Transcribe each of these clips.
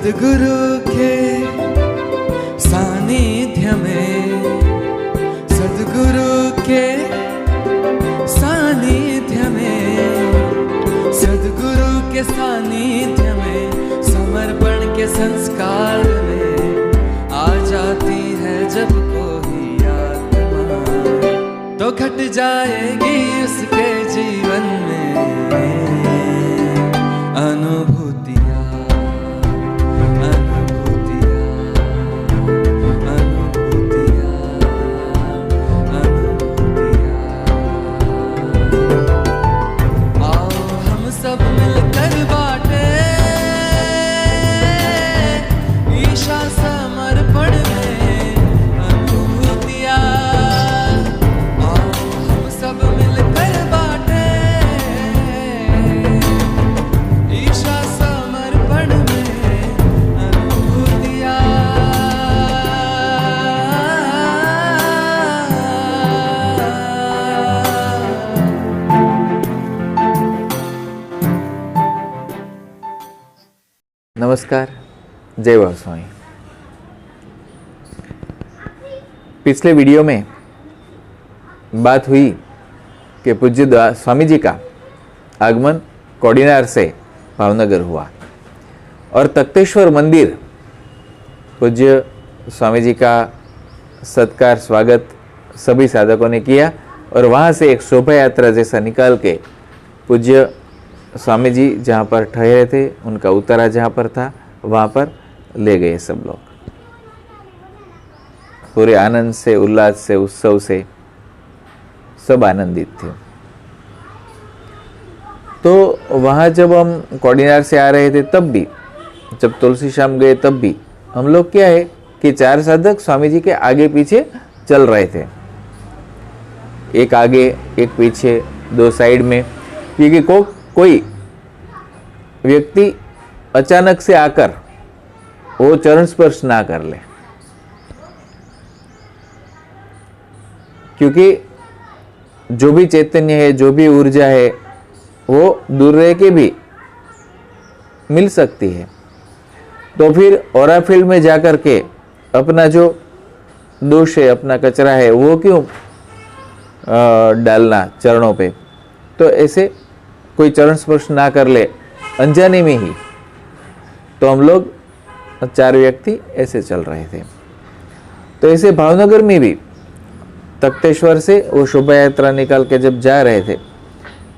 सद्गुरु के सानिध्य में, सद्गुरु के सानिध्य में, सद्गुरु के सानिध्य में, समर्पण के संस्कार में आ जाती है जब कोई आत्मा, तो घट जाएगी उसके जीवन में अनुभूतियाँ, अनुभूतियाँ, अनुभूतियाँ, अनुभूतियाँ। आओ हम सब मिलकर बाटे ईशा समर्पण में अनुभूतियाँ। आओ हम सब मिलकर बाटे ईशा समर्पण में अनुभूतियाँ। नमस्कार, जय स्वामी। पिछले वीडियो में बात हुई कि पूज्य स्वामी जी का आगमन कोडिनार से भावनगर हुआ और तख्तेश्वर मंदिर पूज्य स्वामी जी का सत्कार स्वागत सभी साधकों ने किया और वहाँ से एक शोभा यात्रा जैसा निकाल के पूज्य स्वामी जी जहाँ पर ठहरे थे, उनका उतारा जहाँ पर था, वहाँ पर ले गए सब लोग। पूरे आनंद से, उल्लास से, उत्सव से सब आनंदित थे। तो वहाँ जब हम कोडिनार से आ रहे थे तब भी, जब तुलसी श्याम गए तब भी हम लोग क्या है कि 4 साधक स्वामी जी के आगे पीछे चल रहे थे, एक आगे एक पीछे, 2 साइड में, क्योंकि कोई व्यक्ति अचानक से आकर वो चरण स्पर्श ना कर ले, क्योंकि जो भी चैतन्य है, जो भी ऊर्जा है, वो दूर रह के भी मिल सकती है। तो फिर ऑरा फील्ड में जाकर के अपना जो दोष है, अपना कचरा है, वो क्यों डालना चरणों पे। तो ऐसे कोई चरण स्पर्श ना कर ले अनजाने में ही, तो हम लोग 4 व्यक्ति ऐसे चल रहे थे। तो ऐसे भावनगर में भी तख्तेश्वर से वो शोभा यात्रा निकाल के जब जा रहे थे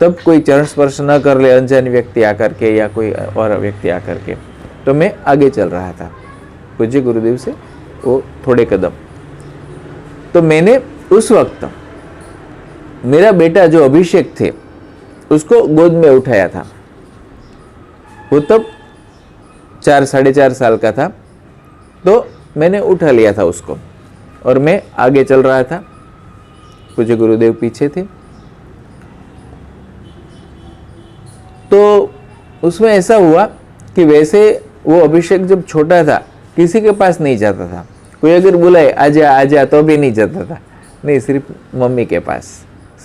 तब कोई चरण स्पर्श न कर ले अनजान व्यक्ति आकर के या कोई और व्यक्ति आकर के, तो मैं आगे चल रहा था पूज्य गुरुदेव से वो थोड़े कदम। तो मैंने उस वक्त मेरा बेटा जो अभिषेक थे उसको गोद में उठाया था। वो तब 4 साढ़े 4 साल का था, तो मैंने उठा लिया था उसको और मैं आगे चल रहा था, पूज्य गुरुदेव पीछे थे। तो उसमें ऐसा हुआ कि वैसे वो अभिषेक जब छोटा था किसी के पास नहीं जाता था, कोई अगर बुलाए आजा आजा तो भी नहीं जाता था, नहीं, सिर्फ मम्मी के पास,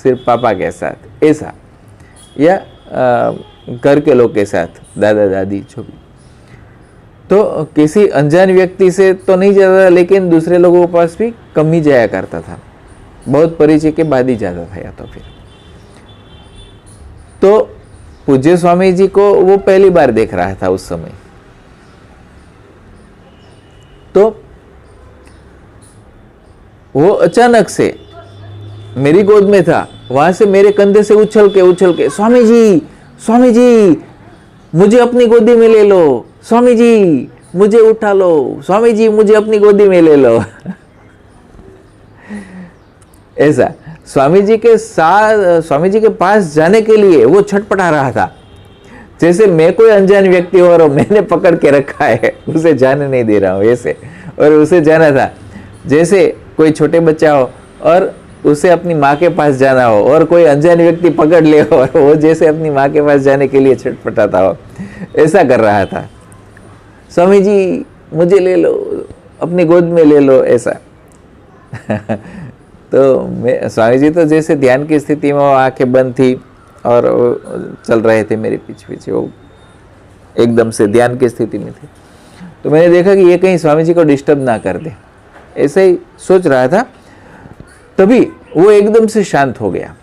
सिर्फ पापा के साथ ऐसा, या घर के लोग के साथ, दादा दादी जो भी। तो किसी अनजान व्यक्ति से तो नहीं जाता था, लेकिन दूसरे लोगों के पास भी कम ही जाया करता था, बहुत परिचय के बाद ही जाता था या तो फिर। तो पूज्य स्वामी जी को वो पहली बार देख रहा था उस समय। तो वो अचानक से मेरी गोद में था, वहां से मेरे कंधे से उछल के स्वामी जी मुझे अपनी गोदी में ले लो, स्वामी जी मुझे उठा लो, स्वामी जी मुझे अपनी गोदी में ले लो। ऐसा स्वामी जी के साथ, स्वामी जी के पास जाने के लिए वो छटपटा रहा था, जैसे मैं कोई अनजान व्यक्ति हो और मैंने पकड़ के रखा है, उसे जाने नहीं दे रहा हूँ ऐसे। और उसे जाना था जैसे कोई छोटे बच्चा हो और उसे अपनी माँ के पास जाना हो और कोई अनजान व्यक्ति पकड़ ले और वो जैसे अपनी माँ के पास जाने के लिए छटपटाता हो, ऐसा कर रहा था। स्वामी जी मुझे ले लो, अपनी गोद में ले लो, ऐसा। तो मैं, स्वामी जी तो जैसे ध्यान की स्थिति में वो आंखें बंद थी और चल रहे थे मेरे पीछे पीछे, वो एकदम से ध्यान की स्थिति में थे। तो मैंने देखा कि ये कहीं स्वामी जी को डिस्टर्ब ना कर दे, ऐसे ही सोच रहा था। तभी वो एकदम से शांत हो गया।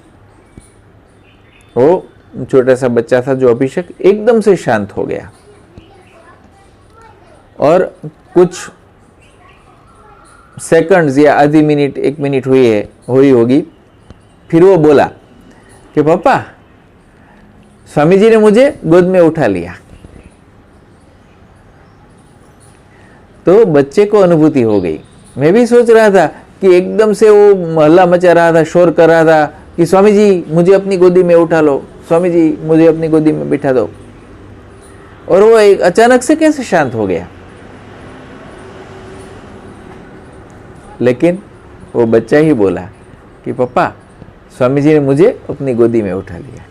वो छोटा सा बच्चा था जो अभिषेक, एकदम से शांत हो गया और कुछ सेकंड्स या आधी मिनट 1 मिनट हुई होगी, फिर वो बोला कि पापा, स्वामी जी ने मुझे गोद में उठा लिया। तो बच्चे को अनुभूति हो गई। मैं भी सोच रहा था कि एकदम से वो हल्ला मचा रहा था, शोर कर रहा था कि स्वामी जी मुझे अपनी गोदी में उठा लो, स्वामी जी मुझे अपनी गोदी में बिठा दो, और वो एक अचानक से कैसे शांत हो गया। लेकिन वो बच्चा ही बोला कि पापा, स्वामी जी ने मुझे अपनी गोदी में उठा लिया।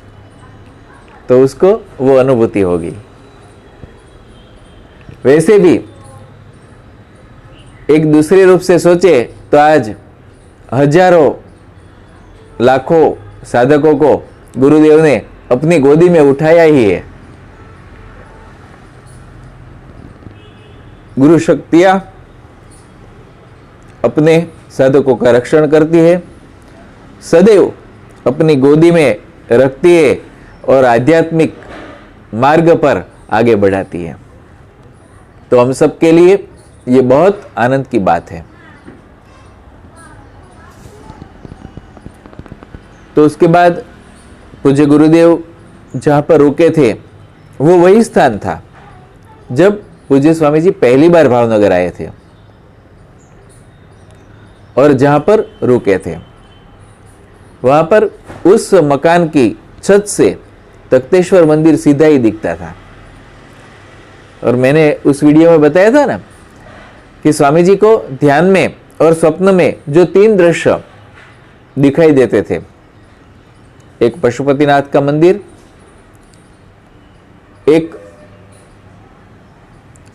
तो उसको वो अनुभूति होगी। वैसे भी एक दूसरे रूप से सोचे तो आज हजारों लाखों साधकों को गुरुदेव ने अपनी गोदी में उठाया ही है। गुरु शक्तियां अपने साधकों का रक्षण करती है, सदैव अपनी गोदी में रखती है और आध्यात्मिक मार्ग पर आगे बढ़ाती है। तो हम सब के लिए ये बहुत आनंद की बात है। तो उसके बाद पूज्य गुरुदेव जहां पर रुके थे वो वही स्थान था जब पूज्य स्वामी जी पहली बार भावनगर आए थे और जहां पर रुके थे वहां पर उस मकान की छत से तख्तेश्वर मंदिर सीधा ही दिखता था। और मैंने उस वीडियो में बताया था ना कि स्वामी जी को ध्यान में और स्वप्न में जो 3 दृश्य दिखाई देते थे, एक पशुपतिनाथ का मंदिर, एक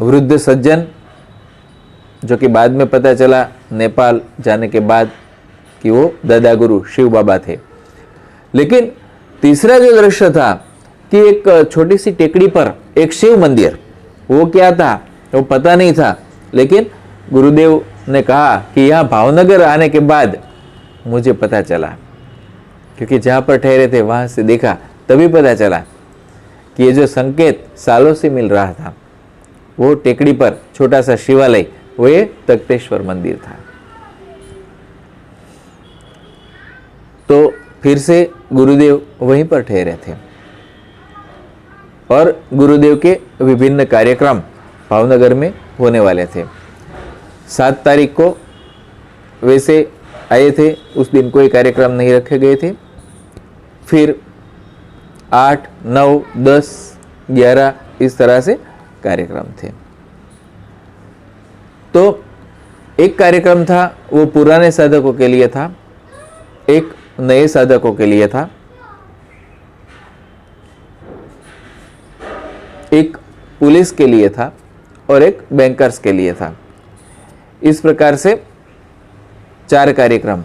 वृद्ध सज्जन जो कि बाद में पता चला नेपाल जाने के बाद कि वो दादा गुरु शिव बाबा थे, लेकिन तीसरा जो दृश्य था कि एक छोटी सी टेकड़ी पर एक शिव मंदिर, वो क्या था वो पता नहीं था, लेकिन गुरुदेव ने कहा कि यहाँ भावनगर आने के बाद मुझे पता चला, क्योंकि जहाँ पर ठहरे थे वहाँ से देखा, तभी पता चला कि ये जो संकेत सालों से मिल रहा था वो टेकड़ी पर छोटा सा शिवालय, वो ये तख्तेश्वर मंदिर था। तो फिर से गुरुदेव वहीं पर ठहरे थे और गुरुदेव के विभिन्न कार्यक्रम भावनगर में होने वाले थे। 7 तारीख को वैसे आए थे, उस दिन कोई कार्यक्रम नहीं रखे गए थे। फिर 8, 9, 10, 11 इस तरह से कार्यक्रम थे। तो एक कार्यक्रम था वो पुराने साधकों के लिए था, एक नए साधकों के लिए था, एक पुलिस के लिए था और एक बैंकर्स के लिए था। इस प्रकार से 4 कार्यक्रम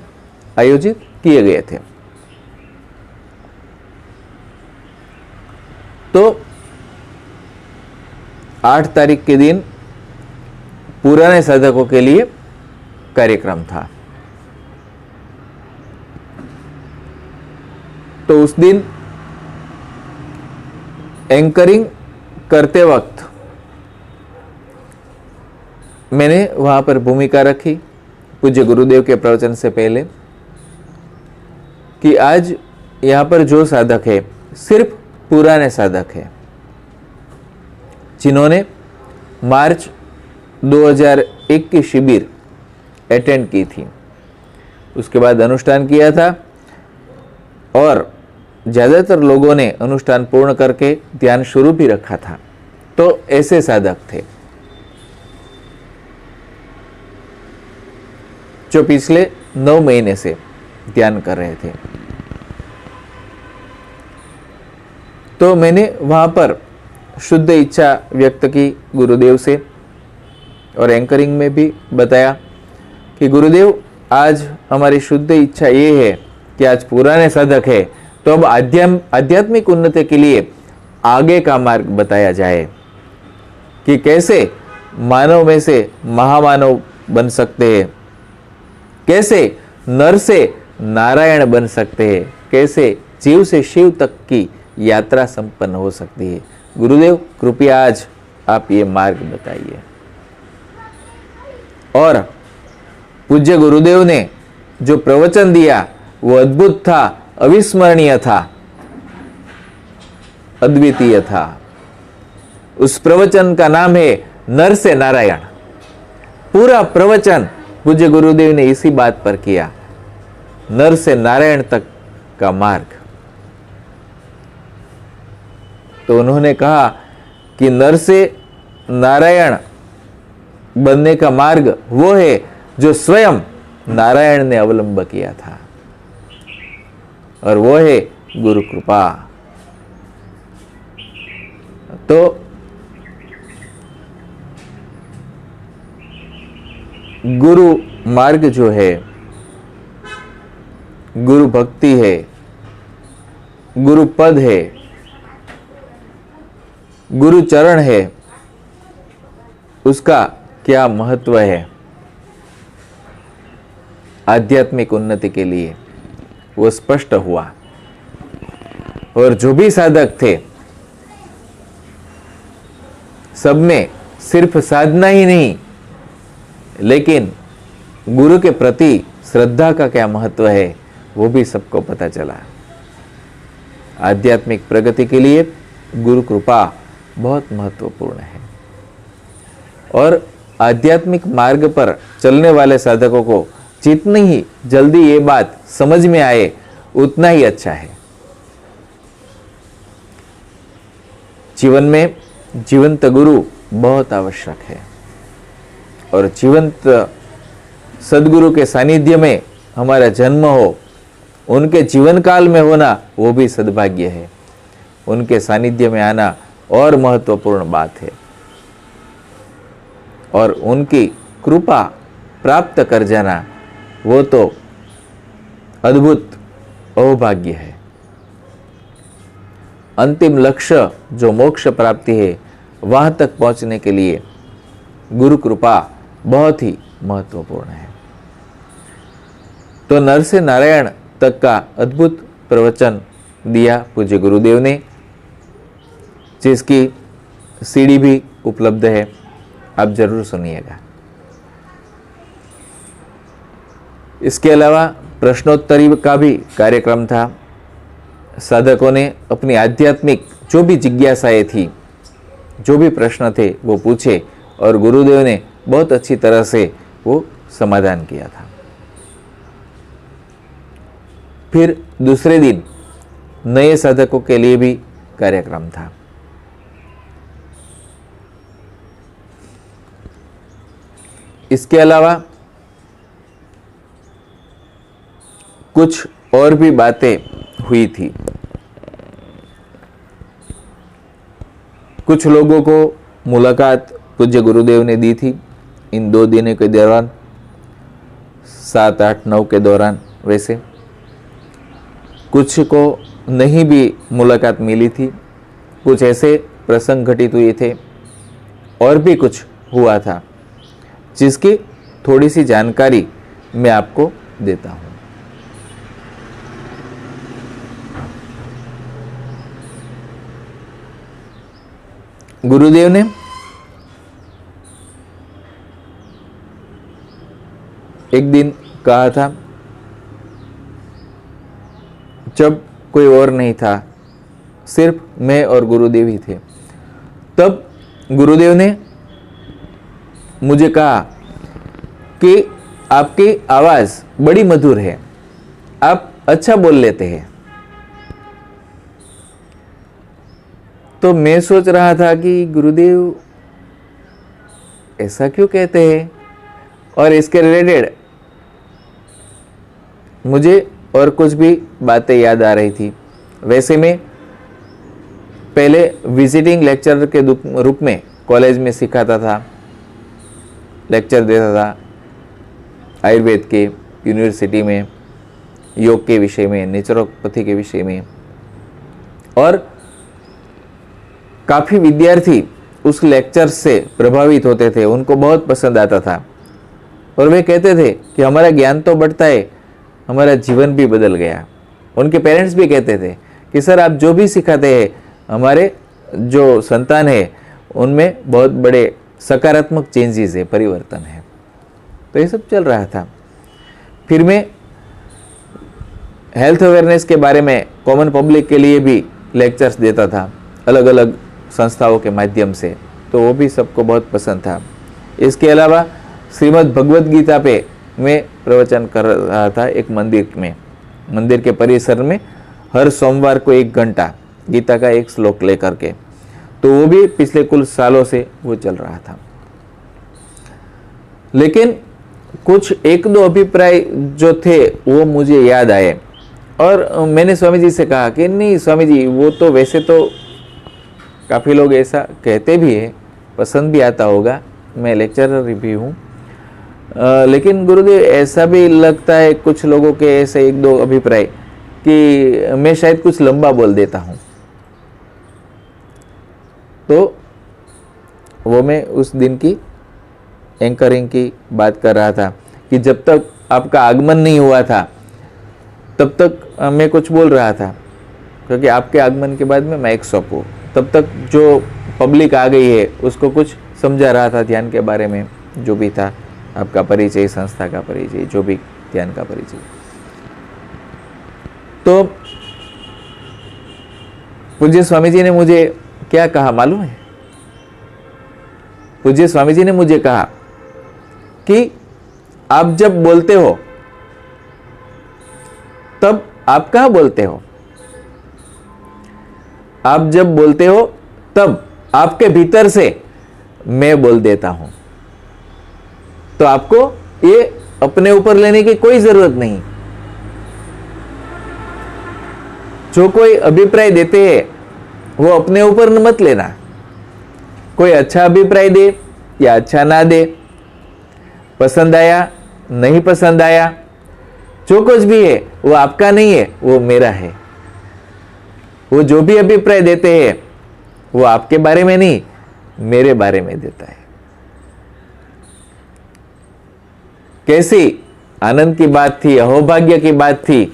आयोजित किए गए थे। तो 8 तारीख के दिन पुराने साधकों के लिए कार्यक्रम था। तो उस दिन एंकरिंग करते वक्त मैंने वहां पर भूमिका रखी पूज्य गुरुदेव के प्रवचन से पहले कि आज यहां पर जो साधक है सिर्फ पुराने साधक है, जिन्होंने मार्च 2001 की शिविर अटेंड की थी, उसके बाद अनुष्ठान किया था और ज़्यादातर लोगों ने अनुष्ठान पूर्ण करके ध्यान शुरू भी रखा था। तो ऐसे साधक थे जो पिछले 9 महीने से ध्यान कर रहे थे। तो मैंने वहां पर शुद्ध इच्छा व्यक्त की गुरुदेव से और एंकरिंग में भी बताया कि गुरुदेव आज हमारी शुद्ध इच्छा ये है कि आज पुराने साधक है तो अब आध्यात्मिक उन्नति के लिए आगे का मार्ग बताया जाए कि कैसे मानव में से महामानव बन सकते हैं, कैसे नर से नारायण बन सकते हैं, कैसे जीव से शिव तक की यात्रा संपन्न हो सकती है। गुरुदेव कृपया आज आप ये मार्ग बताइए। और पूज्य गुरुदेव ने जो प्रवचन दिया वो अद्भुत था, अविस्मरणीय था, अद्वितीय था। उस प्रवचन का नाम है नर से नारायण। पूरा प्रवचन पूज्य गुरुदेव ने इसी बात पर किया, नर से नारायण तक का मार्ग। तो उन्होंने कहा कि नर से नारायण बनने का मार्ग वो है जो स्वयं नारायण ने अवलंब किया था, और वो है गुरु कृपा। तो गुरु मार्ग जो है, गुरु भक्ति है, गुरु पद है, गुरु चरण है, उसका क्या महत्व है आध्यात्मिक उन्नति के लिए वो स्पष्ट हुआ। और जो भी साधक थे सब में सिर्फ साधना ही नहीं, लेकिन गुरु के प्रति श्रद्धा का क्या महत्व है वो भी सबको पता चला। आध्यात्मिक प्रगति के लिए गुरु कृपा बहुत महत्वपूर्ण है, और आध्यात्मिक मार्ग पर चलने वाले साधकों को जितनी ही जल्दी ये बात समझ में आए उतना ही अच्छा है। जीवन में जीवंत गुरु बहुत आवश्यक है, और जीवंत सदगुरु के सानिध्य में हमारा जन्म हो, उनके जीवन काल में होना वो भी सद्भाग्य है। उनके सानिध्य में आना और महत्वपूर्ण बात है, और उनकी कृपा प्राप्त कर जाना वो तो अद्भुत अहोभाग्य है। अंतिम लक्ष्य जो मोक्ष प्राप्ति है, वहां तक पहुंचने के लिए गुरु कृपा बहुत ही महत्वपूर्ण है। तो नर से नारायण तक का अद्भुत प्रवचन दिया पूज्य गुरुदेव ने, जिसकी सीडी भी उपलब्ध है, आप जरूर सुनिएगा। इसके अलावा प्रश्नोत्तरी का भी कार्यक्रम था। साधकों ने अपनी आध्यात्मिक जो भी जिज्ञासाएं थी, जो भी प्रश्न थे वो पूछे, और गुरुदेव ने बहुत अच्छी तरह से वो समाधान किया था। फिर दूसरे दिन नए साधकों के लिए भी कार्यक्रम था। इसके अलावा कुछ और भी बातें हुई थी। कुछ लोगों को मुलाकात पूज्य गुरुदेव ने दी थी इन 2 दिनों के दौरान, 7, 8, 9 के दौरान। वैसे कुछ को नहीं भी मुलाकात मिली थी, कुछ ऐसे प्रसंग घटित हुए थे, और भी कुछ हुआ था जिसकी थोड़ी सी जानकारी मैं आपको देता हूं। गुरुदेव ने एक दिन कहा था, जब कोई और नहीं था, सिर्फ मैं और गुरुदेव ही थे, तब गुरुदेव ने मुझे कहा कि आपकी आवाज़ बड़ी मधुर है, आप अच्छा बोल लेते हैं। तो मैं सोच रहा था कि गुरुदेव ऐसा क्यों कहते हैं, और इसके रिलेटेड मुझे और कुछ भी बातें याद आ रही थी। वैसे मैं पहले विजिटिंग लेक्चरर के रूप में कॉलेज में सिखाता था, लेक्चर देता था आयुर्वेद के यूनिवर्सिटी में, योग के विषय में, नेचुरोपैथी के विषय में, और काफ़ी विद्यार्थी उस लेक्चर से प्रभावित होते थे, उनको बहुत पसंद आता था और वे कहते थे कि हमारा ज्ञान तो बढ़ता है, हमारा जीवन भी बदल गया। उनके पेरेंट्स भी कहते थे कि सर आप जो भी सिखाते हैं, हमारे जो संतान है उनमें बहुत बड़े सकारात्मक चेंजेस है, परिवर्तन है। तो ये सब चल रहा था। फिर मैं हेल्थ अवेयरनेस के बारे में कॉमन पब्लिक के लिए भी लेक्चर्स देता था अलग अलग संस्थाओं के माध्यम से, तो वो भी सबको बहुत पसंद था। इसके अलावा श्रीमद् भगवत गीता पे मैं प्रवचन कर रहा था एक मंदिर में, मंदिर के परिसर में हर सोमवार को 1 घंटा गीता का एक श्लोक लेकर के, तो वो भी पिछले कुछ सालों से वो चल रहा था। लेकिन कुछ 1-2 अभिप्राय जो थे वो मुझे याद आए और मैंने स्वामी जी से कहा कि नहीं स्वामी जी, वो तो वैसे तो काफ़ी लोग ऐसा कहते भी है, पसंद भी आता होगा, मैं लेक्चरर भी हूँ, लेकिन गुरुदेव ऐसा भी लगता है कुछ लोगों के ऐसे 1-2 अभिप्राय कि मैं शायद कुछ लंबा बोल देता हूँ। तो वो मैं उस दिन की एंकरिंग की बात कर रहा था कि जब तक आपका आगमन नहीं हुआ था तब तक मैं कुछ बोल रहा था, क्योंकि आपके आगमन के बाद में माइक सौंपू, तब तक जो पब्लिक आ गई है उसको कुछ समझा रहा था ध्यान के बारे में, जो भी था, आपका परिचय, संस्था का परिचय, जो भी ध्यान का परिचय। तो पूज्य स्वामी जी ने मुझे क्या कहा मालूम है? पूज्य स्वामी जी ने मुझे कहा कि आप जब बोलते हो तब आप कहाँ बोलते हो? आप जब बोलते हो तब आपके भीतर से मैं बोल देता हूं। तो आपको ये अपने ऊपर लेने की कोई जरूरत नहीं। जो कोई अभिप्राय देते हैं वो अपने ऊपर मत लेना। कोई अच्छा अभिप्राय दे या अच्छा ना दे, पसंद आया नहीं पसंद आया, जो कुछ भी है वो आपका नहीं है, वो मेरा है। वो जो भी अभिप्राय देते हैं वो आपके बारे में नहीं, मेरे बारे में देता है। कैसी आनंद की बात थी, अहोभाग्य की बात थी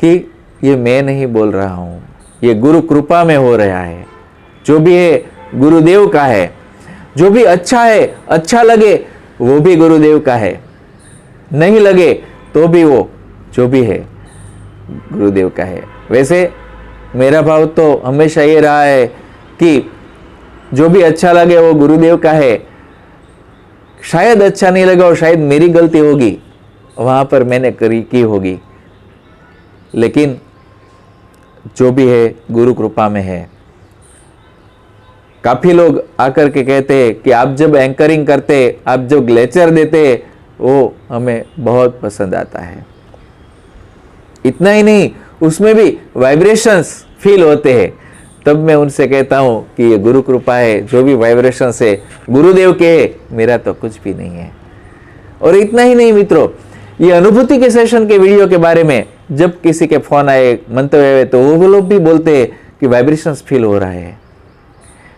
कि ये मैं नहीं बोल रहा हूं, ये गुरु कृपा में हो रहा है। जो भी है गुरुदेव का है, जो भी अच्छा है, अच्छा लगे वो भी गुरुदेव का है, नहीं लगे तो भी वो जो भी है गुरुदेव का है। वैसे मेरा भाव तो हमेशा ये रहा है कि जो भी अच्छा लगे वो गुरुदेव का है। शायद अच्छा नहीं लगा और शायद मेरी गलती होगी, वहां पर मैंने की होगी, लेकिन जो भी है गुरु कृपा में है। काफी लोग आकर के कहते हैं कि आप जब एंकरिंग करते, आप जब लेक्चर देते, वो हमें बहुत पसंद आता है। इतना ही नहीं, उसमें भी वाइब्रेशंस फील होते हैं। तब मैं उनसे कहता हूं कि ये गुरु कृपा है, जो भी वाइब्रेशंस है गुरुदेव के है, मेरा तो कुछ भी नहीं है। और इतना ही नहीं मित्रों, ये अनुभूति के सेशन के वीडियो के बारे में जब किसी के फोन आए, मंतव्य आए, तो वो लोग भी बोलते हैं कि वाइब्रेशंस फील हो रहा है।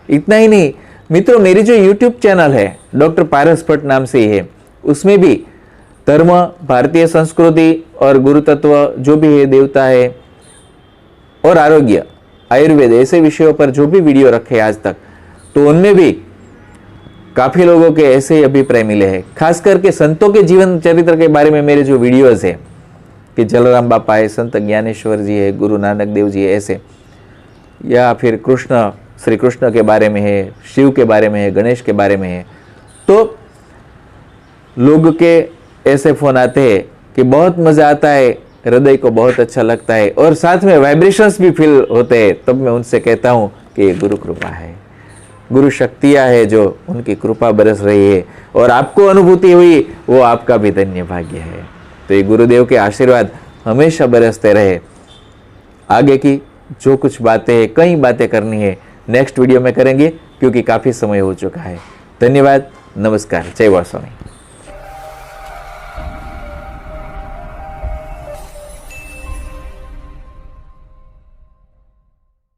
इतना ही नहीं मित्रों, मेरी जो YouTube चैनल है डॉक्टर पारस भट्ट नाम से ही है, उसमें भी धर्म, भारतीय संस्कृति और गुरु तत्व, जो भी है देवता है, और आरोग्य, आयुर्वेद, ऐसे विषयों पर जो भी वीडियो रखे आज तक, तो उनमें भी काफी लोगों के ऐसे ही अभिप्राय मिले हैं। खास करके संतों के जीवन चरित्र के बारे में मेरे जो वीडियोस है कि जलाराम बापा है, संत ज्ञानेश्वर जी है, गुरु नानक देव जी है, ऐसे, या फिर कृष्ण, श्री कृष्ण के बारे में है, शिव के बारे में है, गणेश के बारे में है, तो लोग के ऐसे फोन आते हैं कि बहुत मजा आता है, हृदय को बहुत अच्छा लगता है और साथ में वाइब्रेशंस भी फील होते हैं। तब मैं उनसे कहता हूं कि ये गुरु कृपा है, गुरु शक्तियां है, जो उनकी कृपा बरस रही है और आपको अनुभूति हुई, वो आपका भी धन्य भाग्य है। तो ये गुरुदेव के आशीर्वाद हमेशा बरसते रहे। आगे की जो कुछ बातें हैं, कई बातें करनी है, नेक्स्ट वीडियो में करेंगे, क्योंकि काफी समय हो चुका है। धन्यवाद, नमस्कार, जय वासवामी।